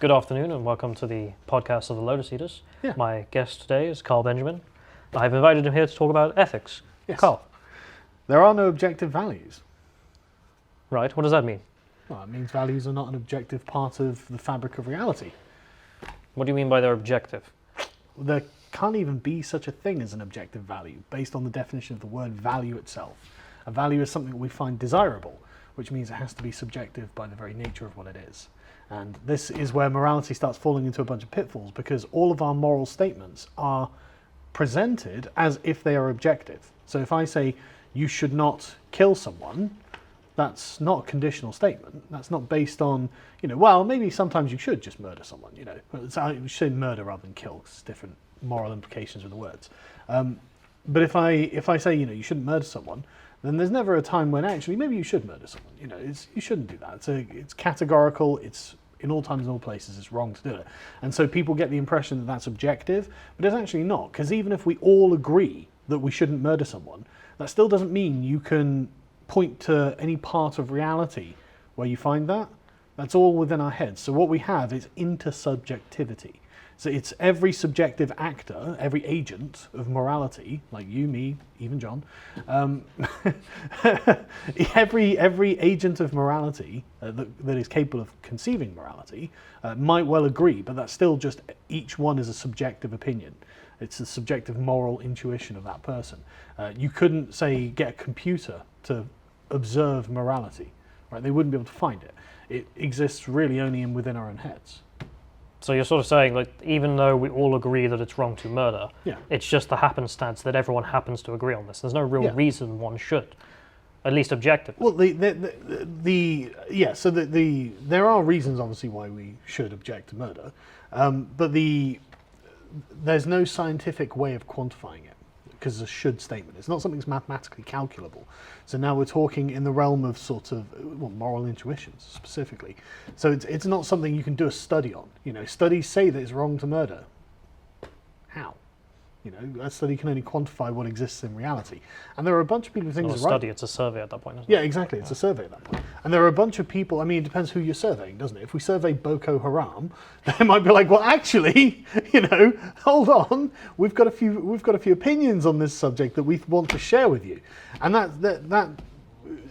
Good afternoon and welcome to the podcast of the Lotus Eaters. Yeah. My guest today is Carl Benjamin. I've invited him here to talk about ethics. Yes. Carl. There are no objective values. Right, what does that mean? Well, it means values are not an objective part of the fabric of reality. What do you mean by they're objective? There can't even be such a thing as an objective value based on the definition of the word value itself. A value is something we find desirable, which means it has to be subjective by the very nature of what it is. And this is where morality starts falling into a bunch of pitfalls, because all of our moral statements are presented as if they are objective. So if I say you should not kill someone, that's not a conditional statement. That's not based on, well, maybe sometimes you should just murder someone, but we should murder rather than kill, because there's different moral implications with the words. But if I say, you shouldn't murder someone, then there's never a time when actually maybe you should murder someone. You shouldn't do that. It's categorical. It's in all times and all places. It's wrong to do it. And so people get the impression that that's objective, but it's actually not. Because even if we all agree that we shouldn't murder someone, that still doesn't mean you can point to any part of reality where you find that. That's all within our heads. So what we have is intersubjectivity. So it's every subjective actor, every agent of morality, like you, me, even John, every agent of morality that is capable of conceiving morality might well agree, but that's still just each one is a subjective opinion. It's the subjective moral intuition of that person. You couldn't, say, get a computer to observe morality, right? They wouldn't be able to find it. It exists really only within our own heads. So you're sort of saying, like, even though we all agree that it's wrong to murder, Yeah. it's just the happenstance that everyone happens to agree on this. There's no real reason one should, at least objectively. Well, there are reasons, obviously, why we should object to murder, but there's no scientific way of quantifying it, because it's a should statement. It's not something that's mathematically calculable. So now we're talking in the realm of sort of moral intuitions specifically. So it's not something you can do a study on. Studies say that it's wrong to murder. How? A study can only quantify what exists in reality. And there are a bunch of people who think It's it's not a right. study, it's a survey at that point, isn't it? Yeah, exactly. It's a survey at that point. And there are a bunch of people, it depends who you're surveying, doesn't it? If we survey Boko Haram, they might be like, well, actually, hold on, we've got a few opinions on this subject that we want to share with you. And that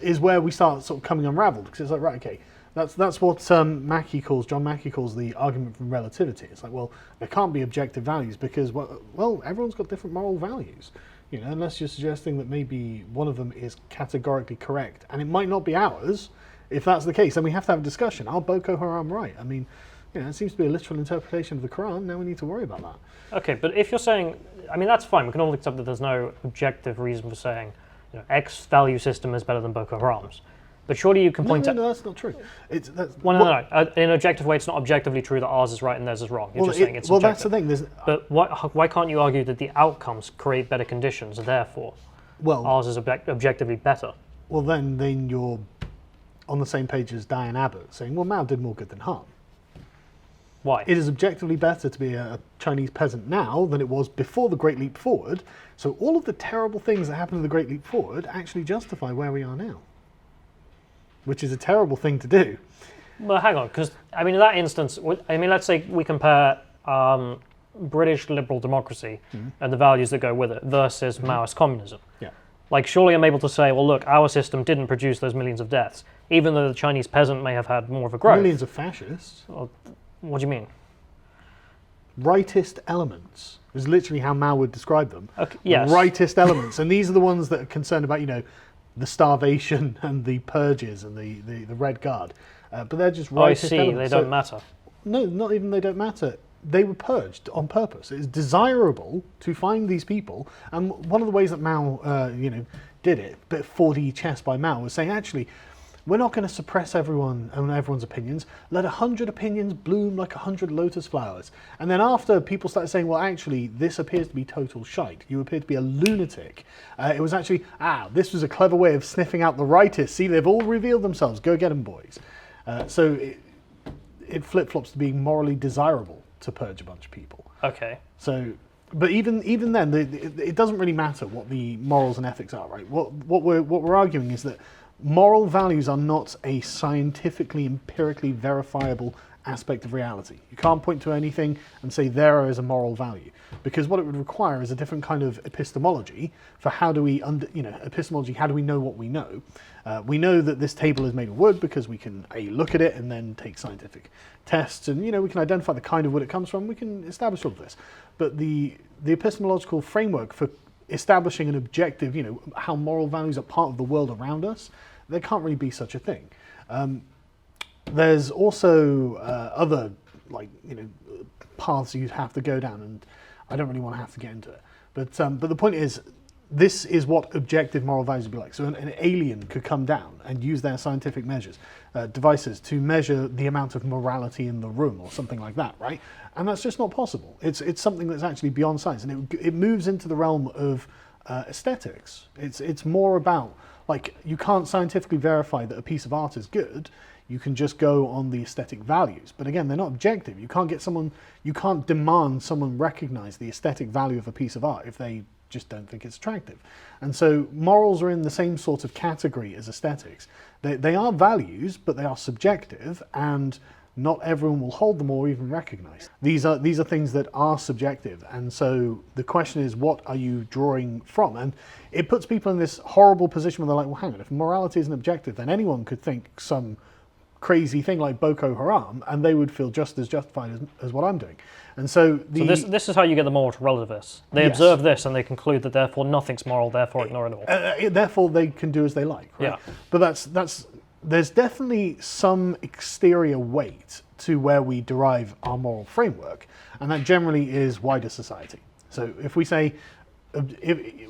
is where we start sort of coming unraveled, because it's like, right, okay, that's what John Mackey calls the argument from relativity. It's like, well, there can't be objective values because, well, everyone's got different moral values. Unless you're suggesting that maybe one of them is categorically correct, and it might not be ours. If that's the case, then we have to have a discussion. Are Boko Haram right? It seems to be a literal interpretation of the Quran. Now we need to worry about that. Okay, but if you're saying, that's fine. We can all accept that there's no objective reason for saying, X value system is better than Boko Haram's. But surely you can point No, that's not true. No. In an objective way, it's not objectively true that ours is right and theirs is wrong. You're just saying it's well, objective. that's the thing. But why can't you argue that the outcomes create better conditions, therefore ours is objectively better? Well, then you're on the same page as Diane Abbott, saying, well, Mao did more good than harm. Why? It is objectively better to be a Chinese peasant now than it was before the Great Leap Forward. So all of the terrible things that happened in the Great Leap Forward actually justify where we are now, which is a terrible thing to do. Well, hang on, because, in that instance, let's say we compare British liberal democracy and the values that go with it versus Maoist communism. Yeah. Like, surely I'm able to say, well, look, our system didn't produce those millions of deaths, even though the Chinese peasant may have had more of a growth. Millions of fascists. Well, what do you mean? Rightist elements is literally how Mao would describe them. Okay, yes. Rightist elements. And these are the ones that are concerned about, the starvation and the purges and the Red Guard. But they're just rightist I see, elements. they don't matter. No, not even they don't matter. They were purged on purpose. It's desirable to find these people. And one of the ways that Mao, did it, a bit of 4D chess by Mao, was saying, actually, we're not going to suppress everyone's opinions. Let 100 opinions bloom like 100 lotus flowers. And then after people started saying, well, actually, this appears to be total shite. You appear to be a lunatic. It was actually, this was a clever way of sniffing out the rightists. See, they've all revealed themselves. Go get them, boys. So it flip-flops to being morally desirable to purge a bunch of people. Okay. So, but even then, it doesn't really matter what the morals and ethics are, right? What we're arguing is that moral values are not a scientifically, empirically verifiable aspect of reality. You can't point to anything and say there is a moral value, because what it would require is a different kind of epistemology for how do we, epistemology, how do we know what we know? We know that this table is made of wood because we can look at it and then take scientific tests, and we can identify the kind of wood it comes from. We can establish all of this, but the epistemological framework for establishing an objective, how moral values are part of the world around us, there can't really be such a thing. There's also other paths you'd have to go down, and I don't really want to have to get into it. But the point is, this is what objective moral values would be like. So an alien could come down and use their scientific measures, devices, to measure the amount of morality in the room or something like that, right? And that's just not possible. It's something that's actually beyond science, and it moves into the realm of aesthetics. It's more about, you can't scientifically verify that a piece of art is good. You can just go on the aesthetic values. But again, they're not objective. You can't demand someone recognize the aesthetic value of a piece of art if they just don't think it's attractive. And so morals are in the same sort of category as aesthetics. They are values, but they are subjective, and not everyone will hold them or even recognize. These are things that are subjective, and so the question is, what are you drawing from? And it puts people in this horrible position where they're like, well, hang on, if morality isn't objective, then anyone could think some crazy thing like Boko Haram, and they would feel just as justified as what I'm doing. And so this is how you get the moral relativists. They observe this and they conclude that therefore nothing's moral, therefore ignore it all. Therefore they can do as they like, right? Yeah. But there's definitely some exterior weight to where we derive our moral framework, and that generally is wider society. So if we say,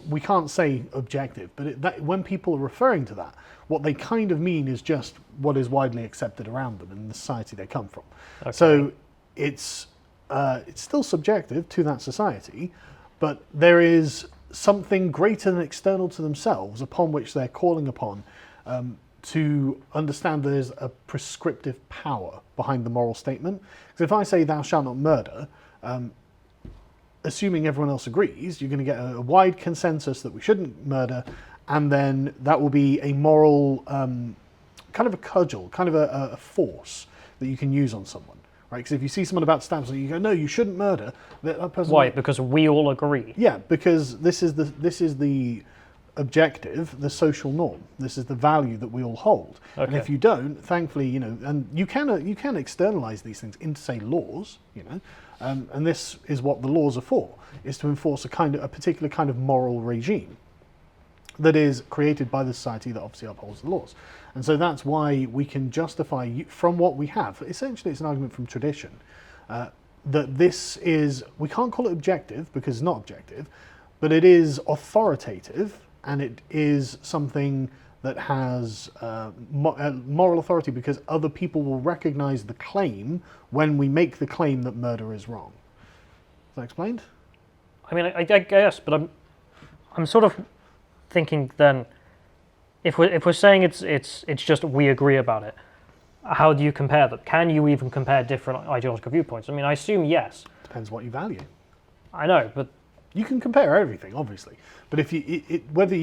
we can't say objective, but when people are referring to that, what they kind of mean is just what is widely accepted around them in the society they come from. Okay. So it's still subjective to that society, but there is something greater than external to themselves upon which they're calling upon to understand there's a prescriptive power behind the moral statement. Because if I say thou shalt not murder, assuming everyone else agrees, you're going to get a wide consensus that we shouldn't murder, and then that will be a moral, kind of a cudgel, kind of a force that you can use on someone, right? Because if you see someone about to stab someone, you go, no, you shouldn't murder. That person. Why? Because we all agree. Yeah, because this is the objective, the social norm. This is the value that we all hold. Okay. And if you don't, thankfully, and you can externalize these things into, say, laws, and this is what the laws are for, is to enforce a particular kind of moral regime that is created by the society that obviously upholds the laws. And so that's why we can justify, from what we have, essentially it's an argument from tradition, that this is, we can't call it objective because it's not objective, but it is authoritative, and it is something that has moral authority because other people will recognize the claim when we make the claim that murder is wrong. Is that explained? I mean, I guess, but I'm sort of thinking then, if we're saying it's just we agree about it, how do you compare them? Can you even compare different ideological viewpoints? I mean, I assume yes. Depends what you value. I know, but you can compare everything, obviously. But if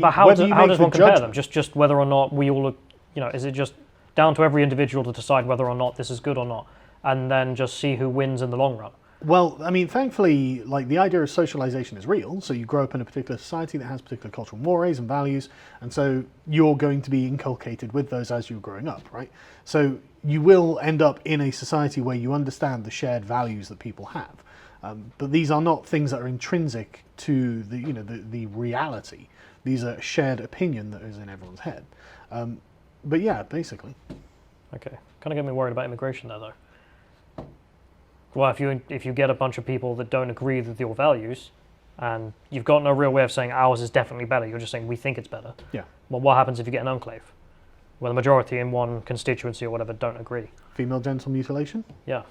how does one compare them? Just whether or not we all, is it just down to every individual to decide whether or not this is good or not, and then just see who wins in the long run? Well, I mean, thankfully, the idea of socialization is real. So you grow up in a particular society that has particular cultural mores and values, and so you're going to be inculcated with those as you're growing up, right? So you will end up in a society where you understand the shared values that people have. But these are not things that are intrinsic to the reality. These are shared opinion that is in everyone's head. But yeah, basically. Okay, kind of get me worried about immigration there, though. Well, if you get a bunch of people that don't agree with your values, and you've got no real way of saying ours is definitely better, you're just saying we think it's better. Yeah. Well, what happens if you get an enclave, where the majority in one constituency or whatever don't agree? Female genital mutilation? Yeah.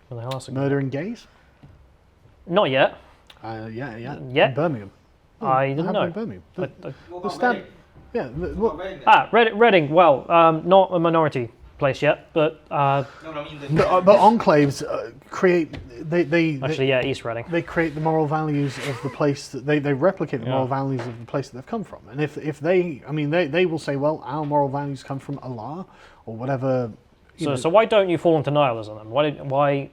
What the hell else? Murdering gays? Not yet. Yeah. Yet? In Birmingham. I didn't know. In Birmingham. What about Reading? Reading. Well, not a minority place yet, but but enclaves create East Reading. They create the moral values of the place that they replicate the moral values of the place that they've come from. And if they will say, well, our moral values come from Allah or whatever So why don't you fall into nihilism then? Why,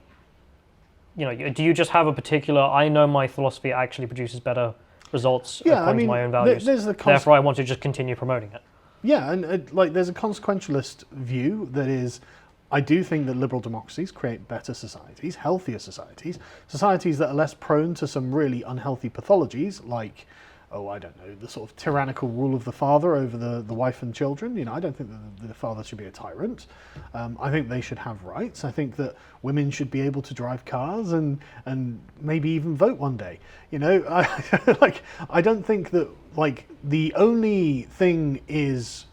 do you just have a particular, I know my philosophy actually produces better results according to my own values, therefore I want to just continue promoting it? Yeah, and like there's a consequentialist view that is, I do think that liberal democracies create better societies, healthier societies, societies that are less prone to some really unhealthy pathologies like, I don't know, the sort of tyrannical rule of the father over the wife and children. I don't think that the father should be a tyrant. I think they should have rights. I think that women should be able to drive cars and maybe even vote one day. I don't think that the only thing is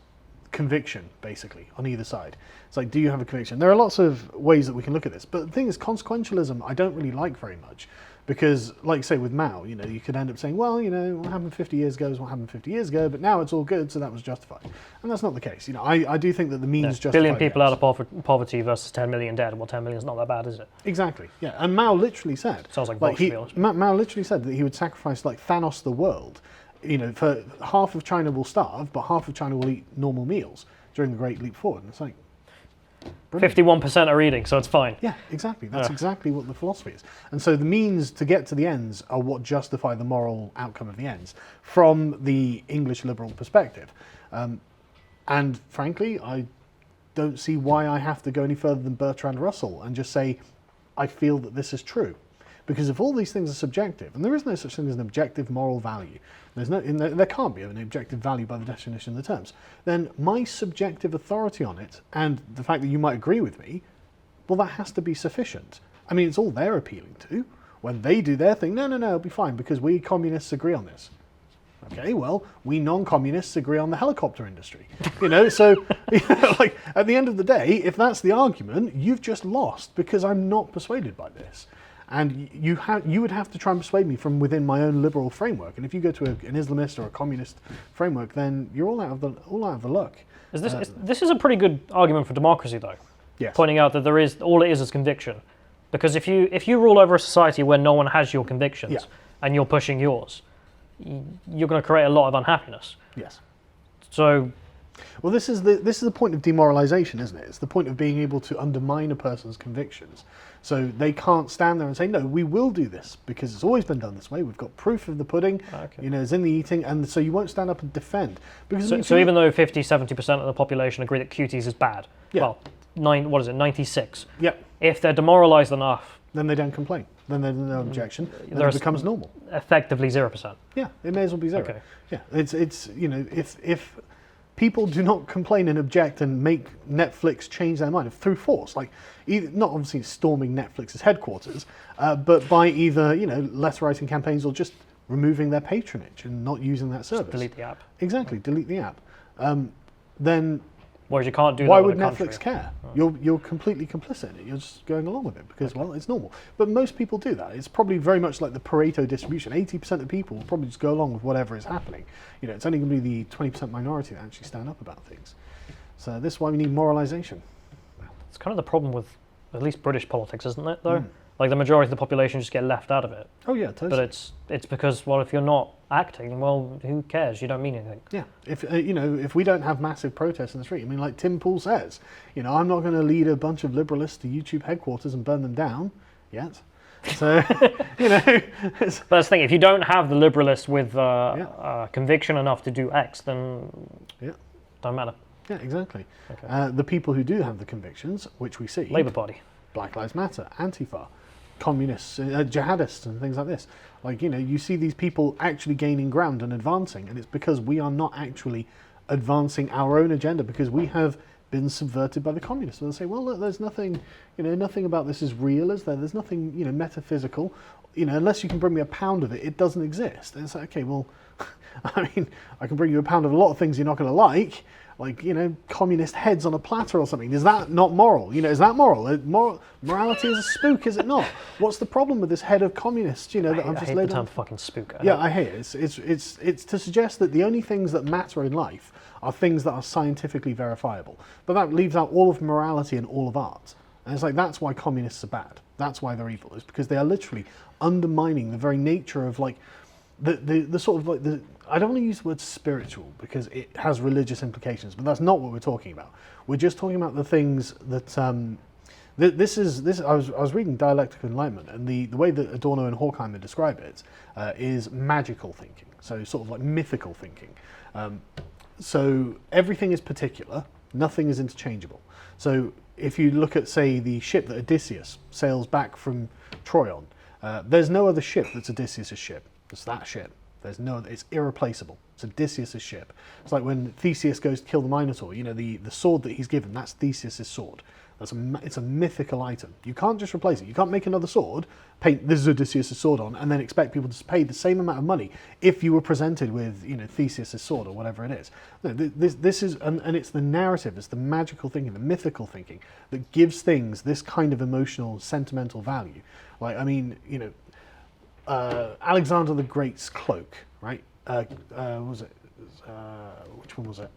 conviction, basically, on either side. It's like, do you have a conviction? There are lots of ways that we can look at this, but the thing is, consequentialism I don't really like very much. Because, like, say, with Mao, you could end up saying, well, what happened 50 years ago is what happened 50 years ago, but now it's all good, so that was justified. And that's not the case. I do think that the means justify billion people out of poverty versus 10 million dead. Well, 10 million is not that bad, is it? Exactly, yeah. And Mao literally said... Sounds like bullshit, to be honest. Mao literally said that he would sacrifice, Thanos the world. For half of China will starve, but half of China will eat normal meals during the Great Leap Forward. And it's like... brilliant. 51% are eating, so it's fine. Yeah, exactly. That's exactly what the philosophy is. And so the means to get to the ends are what justify the moral outcome of the ends from the English liberal perspective. And frankly, I don't see why I have to go any further than Bertrand Russell and just say, I feel that this is true. Because if all these things are subjective, and there is no such thing as an objective moral value, there can't be an objective value by the definition of the terms, then my subjective authority on it, and the fact that you might agree with me, well, that has to be sufficient. I mean, it's all they're appealing to. When they do their thing, no, it'll be fine, because we communists agree on this. Okay, well, we non-communists agree on the helicopter industry. So at the end of the day, if that's the argument, you've just lost, because I'm not persuaded by this. And you would have to try and persuade me from within my own liberal framework. And if you go to an Islamist or a communist framework, then you're all out of the luck. This is a pretty good argument for democracy, though. Yes. Pointing out that all it is conviction. Because if you rule over a society where no one has your convictions and you're pushing yours, you're going to create a lot of unhappiness. Yes. So. Well, this is the point of demoralization, isn't it? It's the point of being able to undermine a person's convictions. So they can't stand there and say, no, we will do this because it's always been done this way. We've got proof of the pudding, it's in the eating, and so you won't stand up and defend. Because so even though 50-70% of the population agree that cuties is bad, well, 96. Yep. If they're demoralized enough, then they don't complain. Then there's no objection. Then it becomes normal. Effectively 0%. Yeah, it may as well be 0. Okay. Yeah, it's if people do not complain and object and make Netflix change their mind through force, not obviously storming Netflix's headquarters, but by either letter writing campaigns or just removing their patronage and not using that service. Just delete the app. Exactly, delete the app. Then whereas you can't do that. Why would Netflix care? You're completely complicit in it. You're just going along with it because well, it's normal. But most people do that. It's probably very much like the Pareto distribution. 80% of people will probably just go along with whatever is happening. It's only going to be the 20% minority that actually stand up about things. So this is why we need moralization. It's kind of the problem with at least British politics, isn't it? Though, the majority of the population just get left out of it. Oh yeah, totally. But it's because if you're not acting, well, who cares? You don't mean anything. Yeah, if we don't have massive protests in the street, like Tim Pool says, I'm not going to lead a bunch of liberalists to YouTube headquarters and burn them down yet. So But that's the thing. If you don't have the liberalists with conviction enough to do X, then don't matter. Yeah, exactly. Okay. The people who do have the convictions, which we see, Labour Party, Black Lives Matter, Antifa, communists, jihadists and things like this. You see these people actually gaining ground and advancing, and it's because we are not actually advancing our own agenda because we have been subverted by the communists. And they say, well, look, there's nothing, nothing about this is real, is there? There's nothing, metaphysical. Unless you can bring me a pound of it, it doesn't exist. And it's like, okay, well, I can bring you a pound of a lot of things you're not going to like communist heads on a platter or something. Is that not moral? Is that moral? Morality is a spook, is it not? What's the problem with this head of communists? That I'm just I hate laid the term on. Fucking spook. I hate it. It's to suggest that the only things that matter in life are things that are scientifically verifiable. But that leaves out all of morality and all of art. And it's that's why communists are bad. That's why they're evil. It's because they are literally undermining the very nature of the sort of like the, I don't want to use the word spiritual because it has religious implications, but that's not what we're talking about. We're just talking about the things that this. I was reading Dialectical Enlightenment, and the way that Adorno and Horkheimer describe it is magical thinking, so sort of like mythical thinking. So everything is particular, nothing is interchangeable. So if you look at, say, the ship that Odysseus sails back from Troy on, there's no other ship that's Odysseus' ship. It's that ship. It's irreplaceable. It's Odysseus' ship. It's like when Theseus goes to kill the Minotaur, you know, the sword that he's given, that's Theseus' sword. It's a mythical item. You can't just replace it. You can't make another sword, paint this is Odysseus' sword on, and then expect people to pay the same amount of money if you were presented with, you know, Theseus' sword or whatever it is. No, this is, and it's the narrative, it's the magical thinking, the mythical thinking that gives things this kind of emotional, sentimental value. Like, I mean, you know, Alexander the Great's cloak, right? Was it? Which one was it?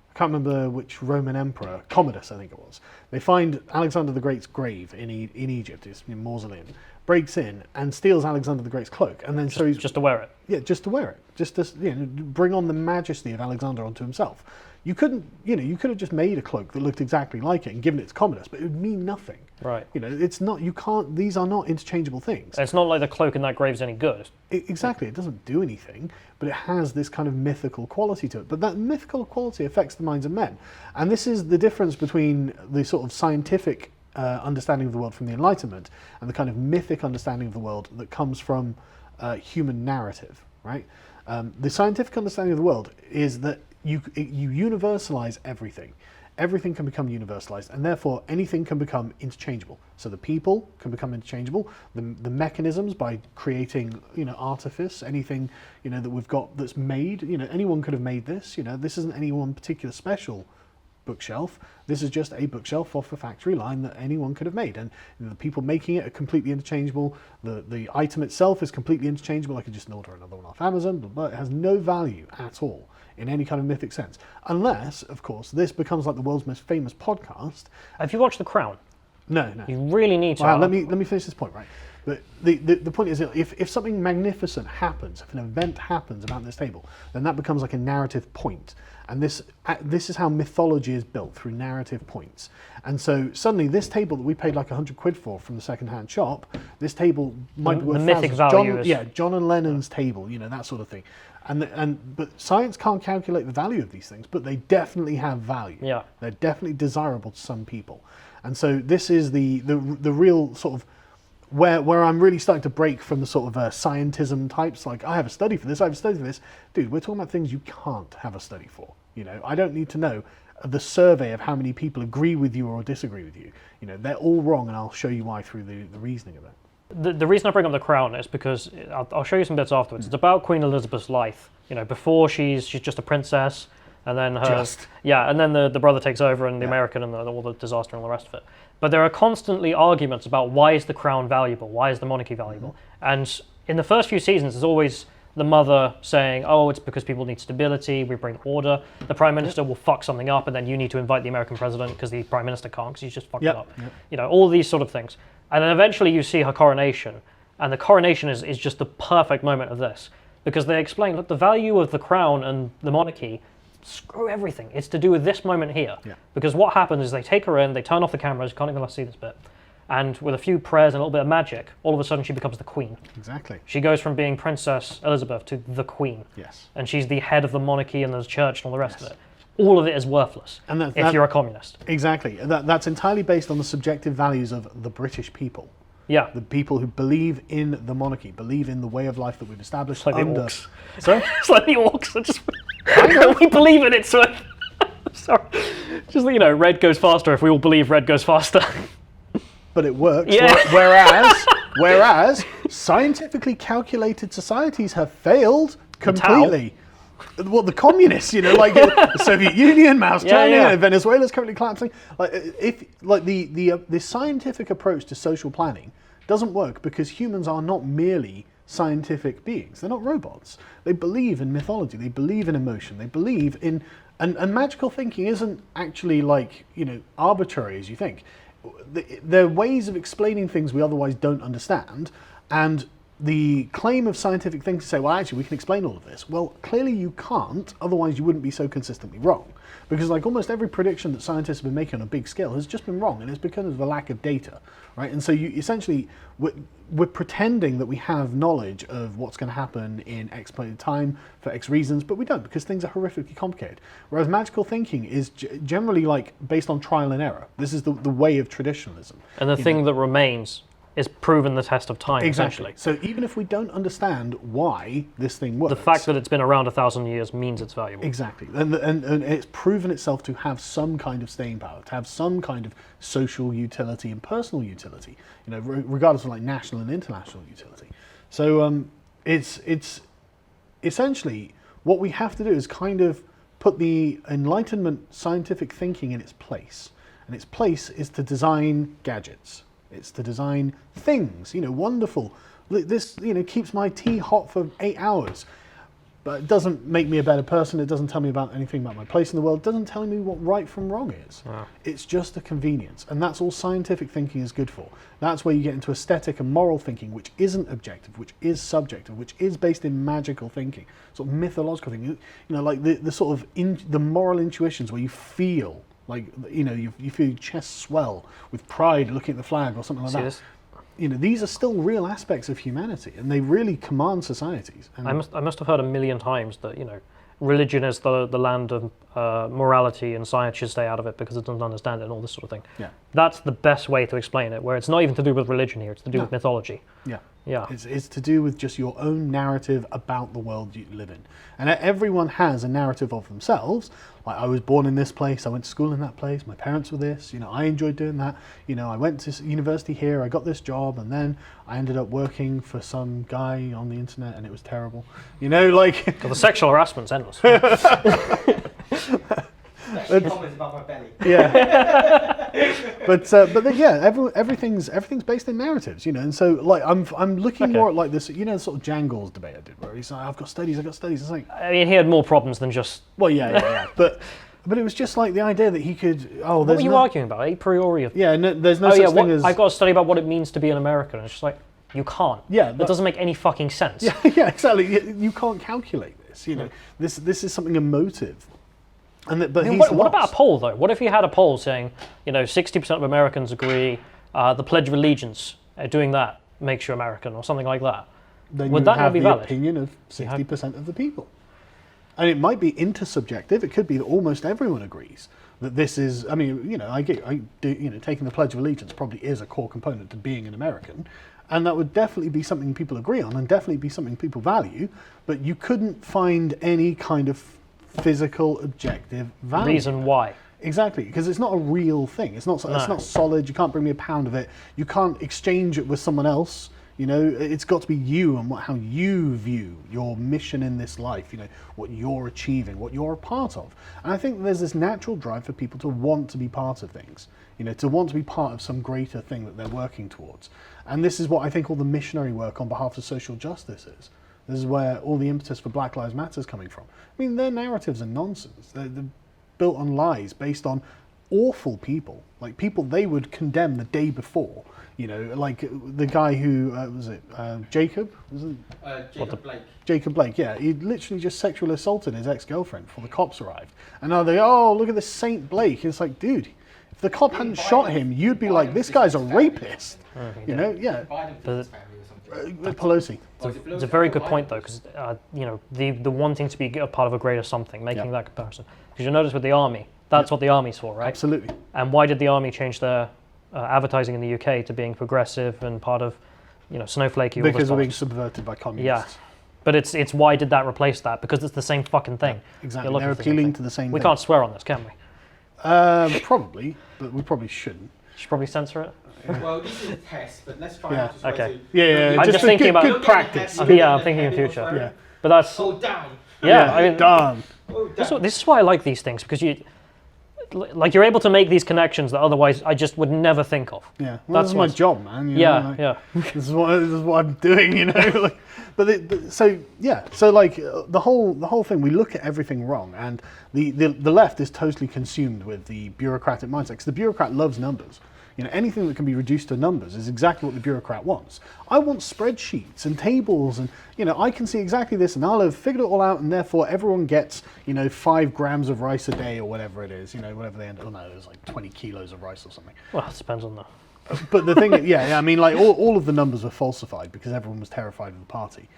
I can't remember which Roman emperor, Commodus, I think it was. They find Alexander the Great's grave in Egypt, his mausoleum, breaks in and steals Alexander the Great's cloak, and then so he's just to wear it. Yeah, just to wear it, just to, you know, bring on the majesty of Alexander onto himself. You couldn't, you know, you could have just made a cloak that looked exactly like it and given it to Commodus, but it would mean nothing. Right. You know, it's not. You can't. These are not interchangeable things. It's not like the cloak in that grave's any good. Exactly, it doesn't do anything, but it has this kind of mythical quality to it. But that mythical quality affects the minds of men. And this is the difference between the sort of scientific understanding of the world from the Enlightenment and the kind of mythic understanding of the world that comes from human narrative, right? The scientific understanding of the world is that you universalize everything. Everything can become universalized, and therefore anything can become interchangeable. So the people can become interchangeable. The mechanisms, by creating, you know, artifice, anything, you know, that we've got that's made, you know, anyone could have made this. You know, this isn't any one particular special bookshelf. This is just a bookshelf off a factory line that anyone could have made, and you know, the people making it are completely interchangeable. The item itself is completely interchangeable. I could just order another one off Amazon, but it has no value at all in any kind of mythic sense, unless, of course, this becomes like the world's most famous podcast. Have you watched The Crown? No. You really need to. Well, let me finish this point, right? But the point is, if something magnificent happens, if an event happens about this table, then that becomes like a narrative point. And this is how mythology is built, through narrative points. And so suddenly this table that we paid like £100 for from the second-hand shop, this table might be worth the mythic value is... John and Lennon's table, you know, that sort of thing. But science can't calculate the value of these things, but they definitely have value. Yeah. They're definitely desirable to some people. And so this is the real sort of where I'm really starting to break from the sort of scientism types, like I have a study for this, I have a study for this. Dude, we're talking about things you can't have a study for. You know, I don't need to know the survey of how many people agree with you or disagree with you. You know, they're all wrong, and I'll show you why through the reasoning of it. The reason I bring up The Crown is because I'll show you some bits afterwards. It's about Queen Elizabeth's life. You know, before she's just a princess, and then and then the brother takes over, and the American, and all the disaster and all the rest of it. But there are constantly arguments about why is the crown valuable, why is the monarchy valuable, and in the first few seasons, there's always the mother saying, "Oh, it's because people need stability. We bring order." The prime minister will fuck something up, and then you need to invite the American president because the prime minister can't because he's just fucked it up. You know, all these sort of things. And then eventually you see her coronation, and the coronation is just the perfect moment of this, because they explain, look, the value of the crown and the monarchy, screw everything. It's to do with this moment here. Yeah. Because what happens is they take her in, they turn off the cameras, you can't even see this bit, and with a few prayers and a little bit of magic, all of a sudden she becomes the queen. Exactly. She goes from being Princess Elizabeth to the queen. Yes. And she's the head of the monarchy and the church and all the rest of it. All of it is worthless if you're a communist. Exactly. That's entirely based on the subjective values of the British people. Yeah. The people who believe in the monarchy, believe in the way of life that we've established like under... the orcs. Sorry? It's like the orcs. We believe in it, so... Sorry. Just, you know, red goes faster if we all believe red goes faster. But it works. Yeah. Whereas scientifically calculated societies have failed completely. Well, the communists, you know, like the Soviet Union, Mao's China, Venezuela's currently collapsing. Like, the scientific approach to social planning doesn't work because humans are not merely scientific beings. They're not robots. They believe in mythology. They believe in emotion. They believe in, and magical thinking isn't actually like, you know, arbitrary as you think. There are ways of explaining things we otherwise don't understand, and the claim of scientific things to say, well, actually, we can explain all of this. Well, clearly you can't, otherwise you wouldn't be so consistently wrong. Because like almost every prediction that scientists have been making on a big scale has just been wrong, and it's because of a lack of data, right? And so you essentially, we're pretending that we have knowledge of what's going to happen in X point in time for X reasons, but we don't, because things are horrifically complicated. Whereas magical thinking is generally like based on trial and error. This is the way of traditionalism. And the thing that remains is proven the test of time, Exactly. essentially. So even if we don't understand why this thing works, The fact that it's been around 1,000 years means it's valuable. exactly, and it's proven itself to have some kind of staying power, to have some kind of social utility and personal utility, regardless of like national and international utility. So it's essentially what we have to do is kind of put the Enlightenment scientific thinking in its place, and its place is to design gadgets. It's to design things, wonderful. This, keeps my tea hot for 8 hours. But it doesn't make me a better person. It doesn't tell me about anything about my place in the world. It doesn't tell me what right from wrong is. Wow. It's just a convenience. And that's all scientific thinking is good for. That's where you get into aesthetic and moral thinking, which isn't objective, which is subjective, which is based in magical thinking, sort of mythological thinking. Like the sort of the moral intuitions where you feel like, you feel your chest swell with pride looking at the flag or something like that. This? These are still real aspects of humanity, and they really command societies. And I must have heard a million times that, religion is the land of morality and science should stay out of it because it doesn't understand it and all this sort of thing. Yeah. That's the best way to explain it, where it's not even to do with religion here, it's to do with mythology. Yeah. Yeah. It's to do with just your own narrative about the world you live in. And everyone has a narrative of themselves. Like, I was born in this place, I went to school in that place, my parents were this, I enjoyed doing that. I went to university here, I got this job, and then I ended up working for some guy on the internet and it was terrible. Like... Well, the sexual harassment's endless. Comments about my belly. Yeah, but then, yeah, everything's based in narratives, and so like I'm looking more at like this, sort of Jangles debate I did, where he's like, I've got studies. It's like, I mean, he had more problems than just... well, yeah, but it was just like the idea that he could. Oh, What were you arguing about? A priori of... Yeah, no, there's no such thing as. I've got to study about what it means to be an American. And it's just like, you can't. Yeah, that doesn't make any fucking sense. Yeah, yeah, exactly. You can't calculate this. This is something emotive. But I mean, what about a poll, though? What if you had a poll saying, 60% of Americans agree the Pledge of Allegiance, doing that makes you American, or something like that? Then Would you that not have be the valid? opinion of 60% of the people. And it might be intersubjective. It could be that almost everyone agrees that this is. I mean, I do. Taking the Pledge of Allegiance probably is a core component to being an American, and that would definitely be something people agree on, and definitely be something people value. But you couldn't find any kind of physical objective value. Reason why? Exactly, because it's not a real thing. It's not solid. You can't bring me a pound of it. You can't exchange it with someone else. It's got to be you and how you view your mission in this life. What you're achieving, what you're a part of. And I think there's this natural drive for people to want to be part of things. To want to be part of some greater thing that they're working towards. And this is what I think all the missionary work on behalf of social justice is. This is where all the impetus for Black Lives Matter is coming from. I mean, their narratives are nonsense. They're built on lies, based on awful people, like people they would condemn the day before. Like the guy who was it Jacob? Was it Jacob Blake. Jacob Blake? Yeah, he literally just sexually assaulted his ex-girlfriend before the cops arrived. And now they, oh, look at this Saint Blake. It's like, dude, if the cop hadn't shot him, you'd be like, this guy's a rapist. Yeah. Pelosi. It's a very good point, though, because the wanting to be a part of a greater something, making that comparison. Because you notice with the army, that's what the army's for, right? Absolutely. And why did the army change their advertising in the UK to being progressive and part of, snowflakey? Because we're being subverted by communists. Yeah. But it's why did that replace that? Because it's the same fucking thing. Yeah, exactly. They're appealing to the same We thing. can't swear on this, can we? Probably, but we probably shouldn't. Should probably censor it. Well, this is a test, but let's try Yeah. not to try Okay. to... Yeah, I'm just thinking about good practice. I'm thinking in future. Yeah. But that's Oh, down. yeah. I mean, Done. Oh, down. this is why I like these things, because you're able to make these connections that otherwise I just would never think of. Yeah, well, That's this is my what's- job, man. Yeah. This is what I'm doing, like, so like the whole thing, we look at everything wrong, and the left is totally consumed with the bureaucratic mindset, because the bureaucrat loves numbers. anything that can be reduced to numbers is exactly what the bureaucrat wants. I want spreadsheets and tables, and I can see exactly this, and I'll have figured it all out, and therefore everyone gets 5 grams of rice a day or whatever it is. Whatever they end. Oh no, there's like 20 kilos of rice or something. Well, it depends on the. But the thing, I mean, like all of the numbers were falsified because everyone was terrified of the party.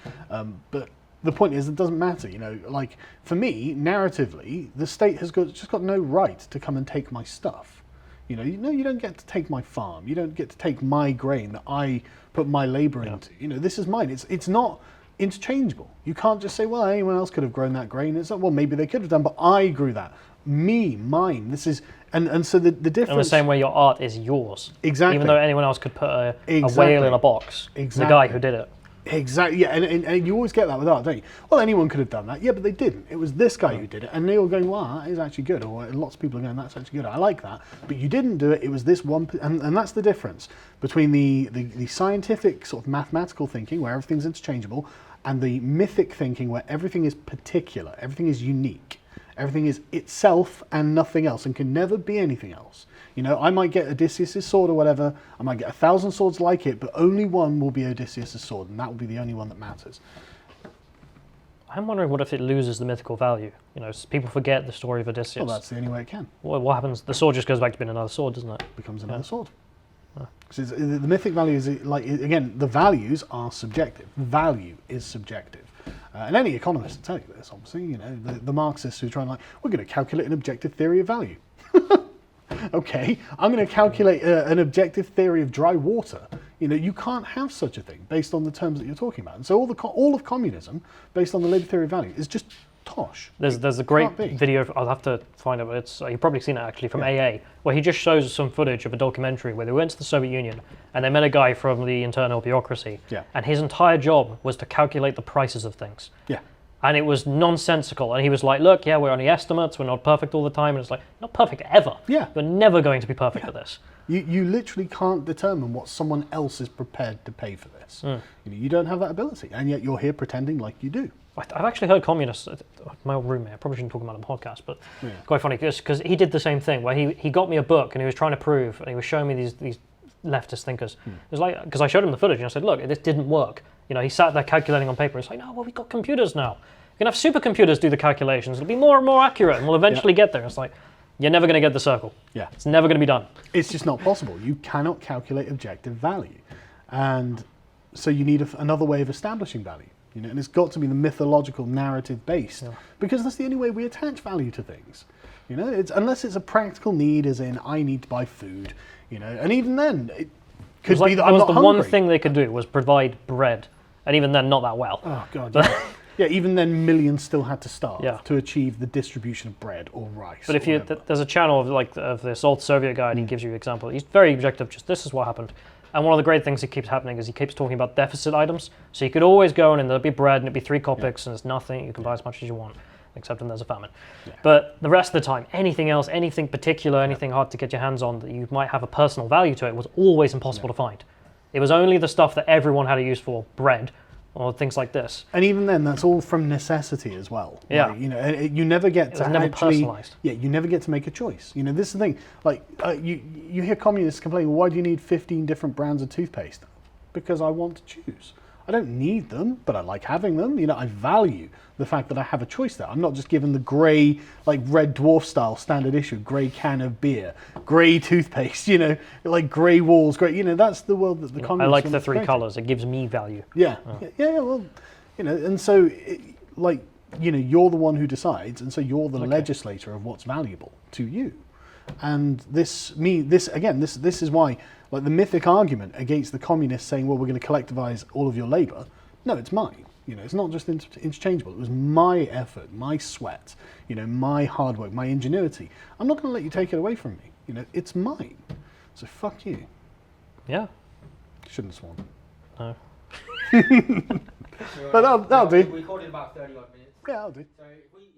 But the point is, it doesn't matter. Like for me, narratively, the state has just got no right to come and take my stuff. You don't get to take my farm. You don't get to take my grain that I put my labour into. This is mine. It's not interchangeable. You can't just say, well, anyone else could have grown that grain. It's like, well, maybe they could have done, but I grew that. Me, mine. This is, and so the difference. In the same way, your art is yours. Exactly. Even though anyone else could put a whale in a box. Exactly. The guy who did it. Exactly. Yeah, and you always get that with art, don't you? Well, anyone could have done that. Yeah, but they didn't. It was this guy who did it, and they were going, "Wow, that is actually good." Or lots of people are going, "That's actually good. I like that." But you didn't do it. It was this one, and that's the difference between the scientific sort of mathematical thinking, where everything's interchangeable, and the mythic thinking, where everything is particular, everything is unique, everything is itself and nothing else, and can never be anything else. I might get Odysseus' sword or whatever, I might get 1,000 swords like it, but only one will be Odysseus' sword, and that will be the only one that matters. I'm wondering what if it loses the mythical value? People forget the story of Odysseus. Well, that's the only way it can. What happens? The sword just goes back to being another sword, doesn't it? It becomes another sword. Because the mythic value is, again, the values are subjective. Value is subjective. And any economist will tell you this, obviously. The Marxists who are trying we're going to calculate an objective theory of value. Okay, I'm going to calculate an objective theory of dry water. You can't have such a thing based on the terms that you're talking about. And so all of communism, based on the labour theory of value, is just tosh. There's a great video, I'll have to find it, but it's you've probably seen it actually, from AA, where he just shows some footage of a documentary where they went to the Soviet Union and they met a guy from the internal bureaucracy, and his entire job was to calculate the prices of things. Yeah. And it was nonsensical. And he was like, look, we're only estimates, we're not perfect all the time. And it's like, not perfect ever. Yeah. You're never going to be perfect at this. You literally can't determine what someone else is prepared to pay for this. You don't have that ability, and yet you're here pretending like you do. I've actually heard communists, my old roommate, I probably shouldn't talk about it on the podcast, but quite funny, because he did the same thing, where he got me a book and he was trying to prove, and he was showing me these leftist thinkers. It was like, because I showed him the footage and I said, look, this didn't work. He sat there calculating on paper. It's like, no, well, we've got computers now. We can have supercomputers do the calculations. It'll be more and more accurate, and we'll eventually get there. It's like, you're never going to get the circle. Yeah. It's never going to be done. It's just not possible. You cannot calculate objective value. And so you need another way of establishing value. And it's got to be the mythological narrative based, because that's the only way we attach value to things. Unless it's a practical need, as in I need to buy food, and even then it could be that I'm not hungry. One thing they could do was provide bread, and even then not that well. Oh God. Yeah, even then millions still had to starve to achieve the distribution of bread or rice. But if there's a channel of this old Soviet guy, and he gives you an example. He's very objective. Just this is what happened. And one of the great things that keeps happening is he keeps talking about deficit items. So you could always go in and there'll be bread and it'll be 3 kopecks and it's nothing. You can buy as much as you want, except when there's a famine. Yeah. But the rest of the time, anything else, anything particular, anything hard to get your hands on that you might have a personal value to it was always impossible to find. It was only the stuff that everyone had a use for, bread, or things like this. And even then, that's all from necessity as well. Yeah. You never get to never personalized. Yeah, you never get to make a choice. This is the thing. You hear communists complain, well, why do you need 15 different brands of toothpaste? Because I want to choose. I don't need them, but I like having them. I value the fact that I have a choice there. I'm not just given the grey, Red Dwarf style standard issue, grey can of beer, grey toothpaste, grey walls, grey, that's the world that the communists I like the 3 colours. It gives me value. Yeah. Well, and so, you're the one who decides, and so you're the legislator of what's valuable to you. And this is why, the mythic argument against the communists saying, well, we're going to collectivize all of your labor. No, it's mine. It's not just interchangeable. It was my effort, my sweat, my hard work, my ingenuity. I'm not going to let you take it away from me. It's mine. So fuck you. Yeah. Shouldn't have sworn. No. But that'll do. We recorded about 30 odd minutes. Yeah, that'll do. So if we